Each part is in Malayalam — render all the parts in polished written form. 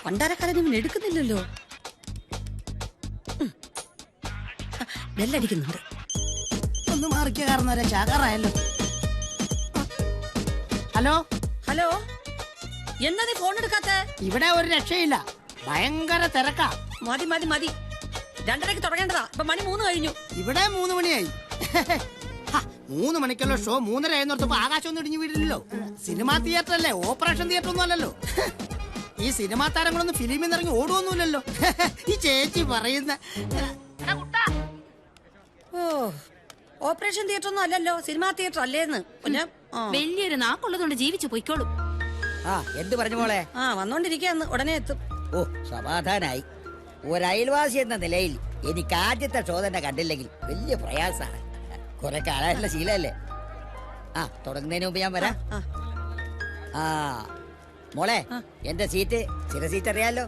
പണ്ടാരക്കാരൻ ഇവൻ എടുക്കുന്നില്ലല്ലോ. ബെല്ലടിക്കുന്നുണ്ട്. ഒന്ന് മാറിക്കുക കാരണം ചാകാറായല്ലോ. ഹലോ ഹലോ, എന്താ നീ ഫോൺ എടുക്കാത്ത? ഇവിടെ ഒരു രക്ഷയില്ല, ഭയങ്കര തിരക്കാ. മതി മതി മതി, 2:30 തുടങ്ങേണ്ടതാ. ഇപ്പൊ മണി 3 കഴിഞ്ഞു. ഇവിടെ 3 മണിയായി. 3 മണിക്കുള്ള ഷോ 3:30 ആയെന്നോർത്തപ്പോ ആകാശം ഒന്നും ഇടിഞ്ഞു വീടില്ലല്ലോ. സിനിമാ തിയേറ്റർ അല്ലേ, ഓപ്പറേഷൻ തിയേറ്റർ ഒന്നും അല്ലല്ലോ. ഈ സിനിമാ താരങ്ങളൊന്നും ഫിലിമിൽ നിന്ന് ഇറങ്ങി ഓടുവൊന്നുമില്ലല്ലോ. ഈ ചേച്ചി പറയുന്ന ഓ, ഓപ്പറേഷൻ തിയേറ്റർ ഒന്നും അല്ലല്ലോ, സിനിമാ തിയേറ്റർ അല്ലേന്ന്. പിന്നെ വലിയൊരു നാക്കുള്ളതുകൊണ്ട് ജീവിച്ചു പോയിക്കോളും. എന്ത് പറഞ്ഞു മോളെ? വന്നോണ്ടിരിക്കാന്ന്, ഉടനെ എത്തും. ഓ, സമാധാനായി. ഒരയൽവാസി എന്ന നിലയിൽ എനിക്ക് ആദ്യത്തെ ഷോ തന്നെ കണ്ടില്ലെങ്കിൽ വലിയ പ്രയാസമാണ്. കുറെ കാലമായിട്ടുള്ള ശീലല്ലേ. തുടങ്ങുന്നതിന് മുമ്പ് ഞാൻ വരാം. മോളെ, എന്റെ സീറ്റ് ചില സീറ്റ് അറിയാലോ,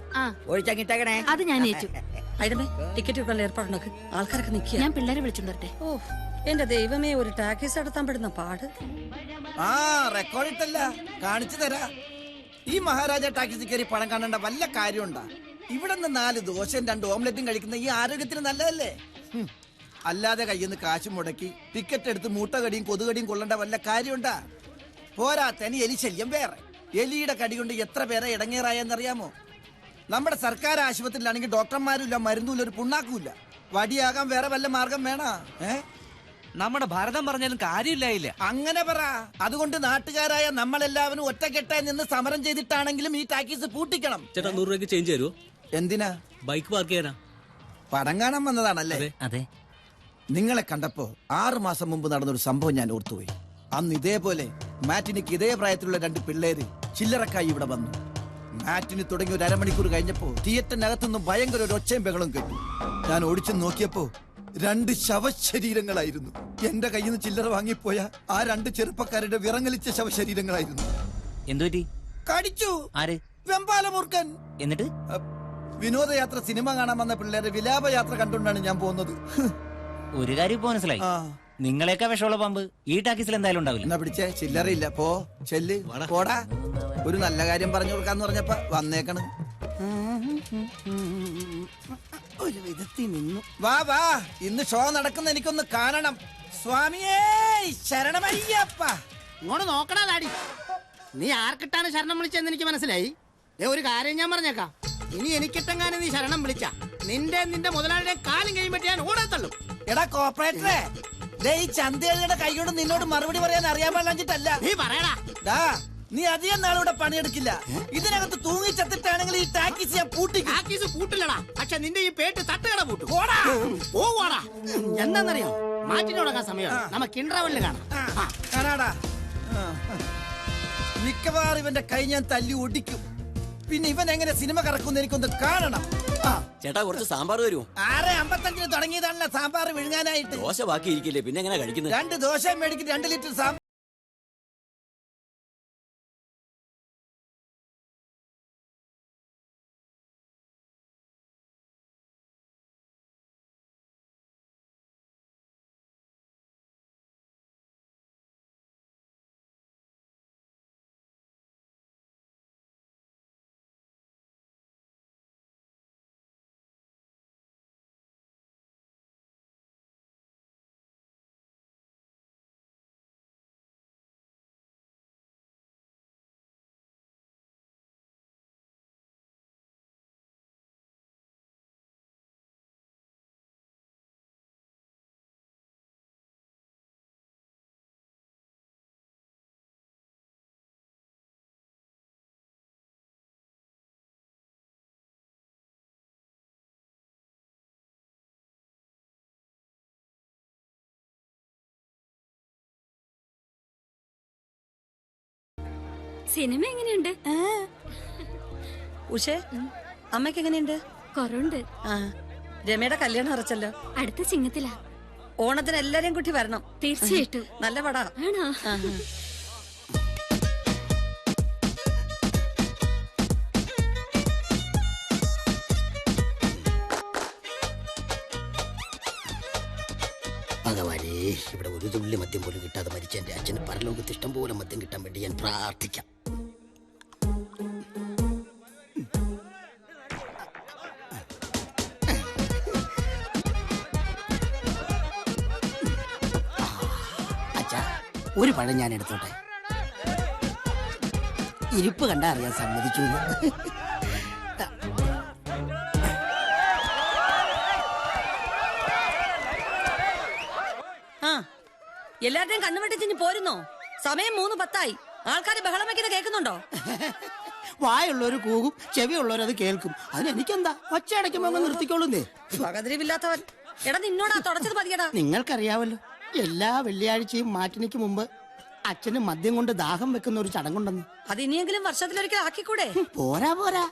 ഒഴിച്ചങ്ങിട്ടേക്കണേ. അത് ഞാൻ ഏറ്റു. ടിക്കറ്റ് വെക്കാനുള്ള ഏർപ്പാടുണ്ടാക്ക്. ആൾക്കാരൊക്കെ നിൽക്കുക. ഞാൻ പിള്ളേരെ വിളിച്ചോണ്ടേ. ഓ, എന്റെ ദൈവമേ, ഒരു ടാക്സി നടത്താൻ പെടുന്ന പാട്. റെക്കോർഡിട്ടല്ല, കാണിച്ചു തരാ. ഈ മഹാരാജ ടാക്സി കയറി പണം കാണേണ്ട വല്ല കാര്യമുണ്ടാ? ഇവിടെ നിന്ന് 4 ദോശയും 2 ഓംലെറ്റും കഴിക്കുന്ന ഈ ആരോഗ്യത്തിന് നല്ലതല്ലേ? അല്ലാതെ കയ്യിൽ നിന്ന് കാശ് മുടക്കി ടിക്കറ്റ് എടുത്ത് മൂട്ടകടിയും കൊതുകടിയും കൊള്ളേണ്ട വല്ല കാര്യമുണ്ടാ? പോരാത്തനി എലി ശല്യം വേറെ. എലിയുടെ കടി കൊണ്ട് എത്ര പേരെ ഇടങ്ങേറായെന്നറിയാമോ? നമ്മുടെ സർക്കാർ ആശുപത്രിയിലാണെങ്കിൽ ഡോക്ടർമാരുമില്ല, മരുന്നുമില്ല, ഒരു പുണ്ണാക്കുമില്ല. വടിയാകാൻ വേറെ വല്ല മാർഗം വേണോ? നമ്മുടെ ഭാരതം പറഞ്ഞാലും കാര്യമില്ലായില്ല. അങ്ങനെ പറ. അതുകൊണ്ട് നാട്ടുകാരായ നമ്മളെല്ലാവരും ഒറ്റക്കെട്ടായി നിന്ന് സമരം ചെയ്തിട്ടാണെങ്കിലും ഈ ടാക്കീസ് പൂട്ടിക്കണം. ചേട്ടാ, 100 രൂപയ്ക്ക് ചേഞ്ച് തരുമോ? എന്തിനാ? ബൈക്ക് പാർക്ക് ചെയ്യാനാ. പടം കാണാൻ വന്നതാണല്ലേ? അതെ. നിങ്ങളെ കണ്ടപ്പോ 6 മാസം മുമ്പ് നടന്നൊരു സംഭവം ഞാൻ ഓർത്തുപോയി. അന്ന് ഇതേപോലെ മാറ്റിനിക്ക് ഇതേ പ്രായത്തിലുള്ള 2 പിള്ളേര് ചില്ലറക്കായി ഇവിടെ വന്നു. മാറ്റിന് തുടങ്ങി ഒരു അരമണിക്കൂർ കഴിഞ്ഞപ്പോ തിയേറ്ററിനകത്തുനിന്നും ഭയങ്കര ഒരു ഒച്ചയും ബഹളം കേട്ടു. ഞാൻ ഓടിച്ചു നോക്കിയപ്പോ 2 ശവശരീരങ്ങളായിരുന്നു. എന്റെ കയ്യിൽ നിന്ന് ചില്ലറ വാങ്ങിപ്പോയ ആ 2 ചെറുപ്പക്കാരുടെ വിറങ്ങലിച്ച ശവശരീരങ്ങളായിരുന്നു. എന്തുപറ്റി? കടിച്ചു. ആര്? വെമ്പാലമൂർഖൻ. എന്നിട്ട് വിനോദയാത്ര സിനിമ കാണാൻ വന്ന പിള്ളേരെ വിലാപയാത്ര കണ്ടുകൊണ്ടാണ് ഞാൻ പോകുന്നത്. ഒരു കാര്യം ഇപ്പൊ മനസ്സിലായി. നിങ്ങളെയൊക്കെ വിഷമുള്ള പമ്പ് ഈ ടാക്കീസിൽ എന്തായാലും ഉണ്ടാവില്ല. എന്നാ പിടിച്ചേ, ചില്ലറയില്ല. പോ, ചെല്ല്, പോടാ. ഒരു നല്ല കാര്യം പറഞ്ഞു കൊടുക്കാന്ന് പറഞ്ഞപ്പോ വന്നേക്കണ്. ഒരു വിധത്തിൽ നിന്നു. വാ വാ, ഇന്ന് ഷോ നടക്കുന്ന എനിക്കൊന്ന് കാണണം. സ്വാമിയേ ശരണമയ്യപ്പ. ഇങ്ങോട്ട് നോക്കടാ ഡാഡി. നീ ആർക്കിട്ടാണ് ശരണം വിളിച്ചെന്ന് എനിക്ക് മനസ്സിലായി. ഒരു കാര്യം ഞാൻ പറഞ്ഞേക്കാം, ഇനി എനിക്കിട്ടെങ്ങാനും നീ ശരണം വിളിച്ച നിന്റെ മുതലാളിയുടെ കാലും കഴിയുമ്പോ ഞാൻ ഓടത്തുള്ളൂ. എടാ കോപ്പറേറ്ററെ, ഈ ചന്തയുടെ കൈകൊണ്ട് നിന്നോട് മറുപടി പറയാൻ അറിയാൻ പാടില്ല. നീ പറയടാ. നീ അധികം നാളിവിടെ പണിയെടുക്കില്ല. ഇതിനകത്ത് തൂങ്ങി ചത്തിട്ടാണെങ്കിൽ ഈ ടാക്കീസ് ഞാൻ പൂട്ടിക്കും. ടാക്കീസ് പൂട്ടില്ലടാ, പക്ഷെ നിന്റെ ഈ പേട്ട് തട്ടുകട പൂട്ടും. പോവാടാ. എന്താന്നറിയോ, മാറ്റി തുടങ്ങാൻ സമയം നമുക്ക് ഇന്റർവെല്ലിൽ കാണാടാ. മിക്കവാറും ഇവന്റെ കൈ ഞാൻ തല്ലി ഒടിക്കും. പിന്നെ ഇവൻ എങ്ങനെ സിനിമ കറക്കുന്ന എനിക്കൊന്ന് കാണണം. ചേട്ടാ, കുറച്ച് സാമ്പാർ വരുമോ? 6:55 തുടങ്ങിയതാണല്ലോ സാമ്പാർ വിഴുങ്ങാനായിട്ട്. ദോശ ബാക്കി ഇരിക്കില്ലേ, പിന്നെ എങ്ങനെ കഴിക്കുന്നത്? 2 ദോശ മേടിക്കും, 2 ലിറ്റർ സാമ്പാർ. സിനിമ എങ്ങനെയുണ്ട്? ഉഷേ, അമ്മയ്ക്ക് എങ്ങനെയുണ്ട്? കുറവുണ്ട്. രമയുടെ കല്യാണം അറച്ചല്ലോ, അടുത്ത ചിങ്ങത്തിലാ. ഓണത്തിന് എല്ലാരെയും കൂട്ടി വരണം. തീർച്ചയായിട്ടും. നല്ല പടാ. ആണോ? ഭഗവാനേ, ഇവിടെ ഒരു തുള്ളി മദ്യം പോലും കിട്ടാതെ മരിച്ച എന്റെ അച്ഛന് പരലോകത്ത് ഇഷ്ടം പോലെ മദ്യം കിട്ടാൻ വേണ്ടി ഞാൻ പ്രാർത്ഥിക്കാം. ഒരു പഴം ഞാൻ എടുത്തോട്ടെ. ഇരിപ്പ് കണ്ടാ അറിയാൻ സമ്മതിച്ചു എന്ന്. ആ എല്ലാരുടെയും കണ്ണുവെട്ടിച്ചിഞ്ഞ് പോരുന്നോ? സമയം 3:10. ആൾക്കാര് ബഹളം വെക്കുന്നത് കേൾക്കുന്നുണ്ടോ? വായുള്ളവര് കൂകും, ചെവിയുള്ളവരത് കേൾക്കും. അതിനെനിക്കെന്താ, ഒച്ചയടയ്ക്കുമ്പോ അങ്ങ് നിർത്തിക്കോളുന്നേ. പകതിരിവില്ലാത്തവൻ. എടാ നിന്നോടാ തുടച്ചത് മതിയടാ. നിങ്ങൾക്കറിയാവല്ലോ, എല്ലാ വെള്ളിയാഴ്ചയും മാറ്റിനിക്ക് മുമ്പ് അച്ഛന് മദ്യം കൊണ്ട് ദാഹം വെക്കുന്ന ഒരു ചടങ്ങുണ്ടെന്ന്. അത് ഇനിയെങ്കിലും വർഷത്തിലൊരിക്കൽ ആക്കിക്കൂടെ? പോരാ പോരാ,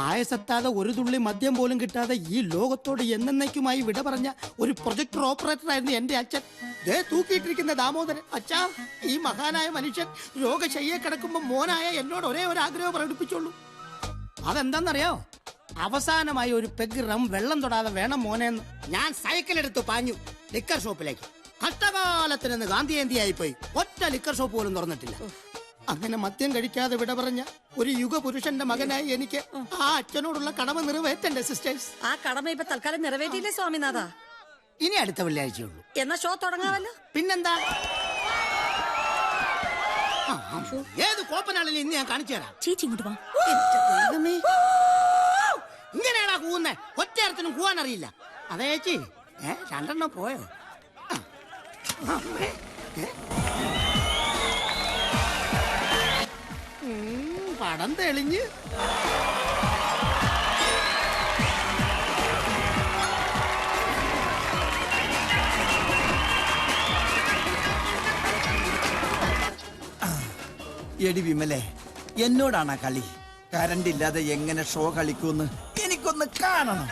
ആയസെത്താതെ ഒരു തുള്ളി മദ്യം പോലും കിട്ടാതെ ഈ ലോകത്തോട് എന്നേക്കുമായി വിട പറഞ്ഞ ഒരു പ്രൊജക്ടർ ഓപ്പറേറ്റർ ആയിരുന്നു എന്റെ അച്ഛൻ. ദേ തൂക്കിയിട്ടിരിക്കുന്ന ദാമോദരൻ. അച്ഛാ, ഈ മഹാനായ മനുഷ്യൻ രോഗശയ്യെ കിടക്കുമ്പോ മോനായ എന്നോട് ഒരേ ഒരു ആഗ്രഹം പ്രകടിപ്പിച്ചോളൂ. അതെന്താന്നറിയോ? അവസാനമായി ഒരു പെഗ് റം വെള്ളം തൊടാതെ വേണം മോനെന്ന്. ഞാൻ സൈക്കിൾ എടുത്ത് പാഞ്ഞു ലിക്കർ ഷോപ്പിലേക്ക്. കഷ്ടകാലത്തിന് നിന്ന് ഗാന്ധിജയന്തിയായി പോയി. ഒറ്റ ലിക്കർ ഷോപ്പ് പോലും തുറന്നിട്ടില്ല. അങ്ങനെ മദ്യം കഴിക്കാതെ വിട പറഞ്ഞ ഒരു യുഗപുരുഷന്റെ മകനായി എനിക്ക് ആ അച്ഛനോടുള്ള കടമ നിറവേറ്റണ്ടേ സിസ്റ്റേഴ്സ്? ആ കടമ ഇപ്പൊ തൽക്കാലം നിറവേറ്റിയില്ലേ സ്വാമിനാഥ? ഇനി അടുത്ത വെള്ളിയാഴ്ചയുള്ളൂ. എന്നാ ഷോ തുടങ്ങാമല്ലോ. പിന്നെന്താ, ഏത് കോപ്പനാണെങ്കിലും ഇന്ന് ഞാൻ കാണിച്ചു തരാം. ചേച്ചി ഇങ്ങോട്ട് വാ. ഇങ്ങനെയാണാ കൂവുന്നേ? ഒറ്റയരത്തിനും കൂവാൻ അറിയില്ല. അതേ ചേച്ചി, രണ്ടെണ്ണം പോയോ? പടം തെളിഞ്ഞ്. എടി വിമലെ, എന്നോടാണ് കളി. കറണ്ട് ഇല്ലാതെ എങ്ങനെ ഷോ കളിക്കൂന്ന് എനിക്കൊന്ന് കാണണം.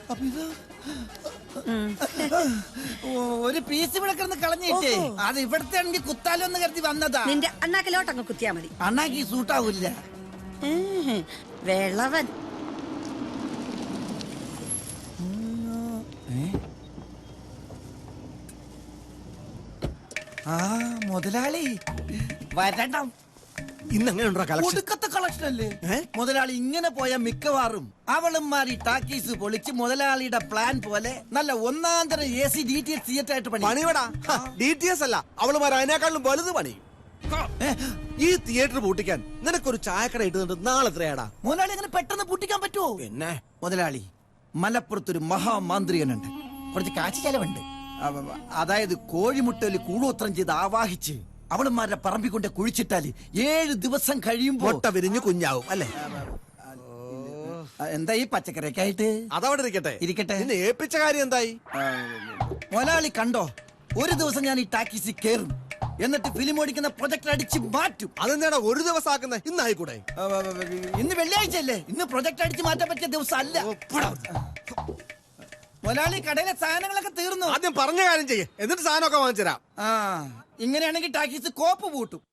അപ്പൊ ഇത് ഒരു പീസ് ഇവിടെ കിടന്ന് കളഞ്ഞിട്ടേ അത് ഇവിടത്തെ ആണെങ്കിൽ കുത്താലോ എന്ന് കരുതി വന്നതാ. നിന്റെ അണ്ണാക്കിലോട്ട് അങ്ങ് കുത്തിയാ മതി. അണ്ണാക്കി സൂട്ടാവൂല്ല. വെള്ളവൻ. ആ മുതലാളി വരണം. ഒടുക്കത്തെ കളക്ഷൻ അല്ലേ മുതലാളി? ഇങ്ങനെ പോയ മിക്കവാറും അവളുമാരി ടാക്കീസ് പൊളിച്ച് മുതലാളിയുടെ പ്ലാൻ പോലെ നല്ല ഒന്നാന്തര AC DTH തിയേറ്റർ ആയിട്ട് പണിയടാ. DTS അല്ല, അവളുമാർ അതിനേക്കാളും വലുത് പണി. ഈ തിയേറ്റർ പൂട്ടിക്കാൻ നിനക്കൊരു ചായക്കട ഇട്ട് നാളെ എത്രയാടാ? മുതലാളി അങ്ങനെ പെട്ടെന്ന് പൂട്ടിക്കാൻ പറ്റുമോ? പിന്നെ മുതലാളി, മലപ്പുറത്തൊരു മഹാമാന്ത്രികനുണ്ട്. കുറച്ച് കാശ് ചെലവുണ്ട്. അതായത് കോഴിമുട്ടയിൽ കൂടോത്രം ചെയ്ത് ആവാഹിച്ച് അവളുമാരുടെ പറമ്പിൽ കൊണ്ട് കുഴിച്ചിട്ടാല് 7 ദിവസം കഴിയുമ്പോ മുട്ട വിരിഞ്ഞ് കുഞ്ഞാവും അല്ലേ? എന്താ ഈ പച്ചക്കറിയൊക്കെ ആയിട്ട്? അതവിടെ ഇരിക്കട്ടെ. നിന്നെ ഏൽപ്പിച്ച കാര്യം എന്തായി? മുതലാളി കണ്ടോ, ഒരു ദിവസം ഞാൻ ഈ ടാക്കീസിൽ കയറും, എന്നിട്ട് ഫിലിം ഓടിക്കുന്ന പ്രൊജക്ടർ അടിച്ച് മാറ്റും. അതെന്താടാ ഒരു ദിവസം ആക്കുന്നത്? ഇന്നായിക്കൂടെ? ഇന്ന് വെള്ളിയാഴ്ച അല്ലേ? ഇന്ന് പ്രൊജക്ടർ അടിച്ച് മാറ്റാൻ പറ്റിയ ദിവസം അല്ല. മുതലാളി, കടയിലെ സാധനങ്ങളൊക്കെ തീർന്നു. ആദ്യം പറഞ്ഞ കാര്യം ചെയ്യേ, എന്നിട്ട് സാധനമൊക്കെ വാങ്ങിച്ചു തരാം. ഇങ്ങനെയാണെങ്കിൽ ടാക്കീസ് കോപ്പ് പൂട്ടും.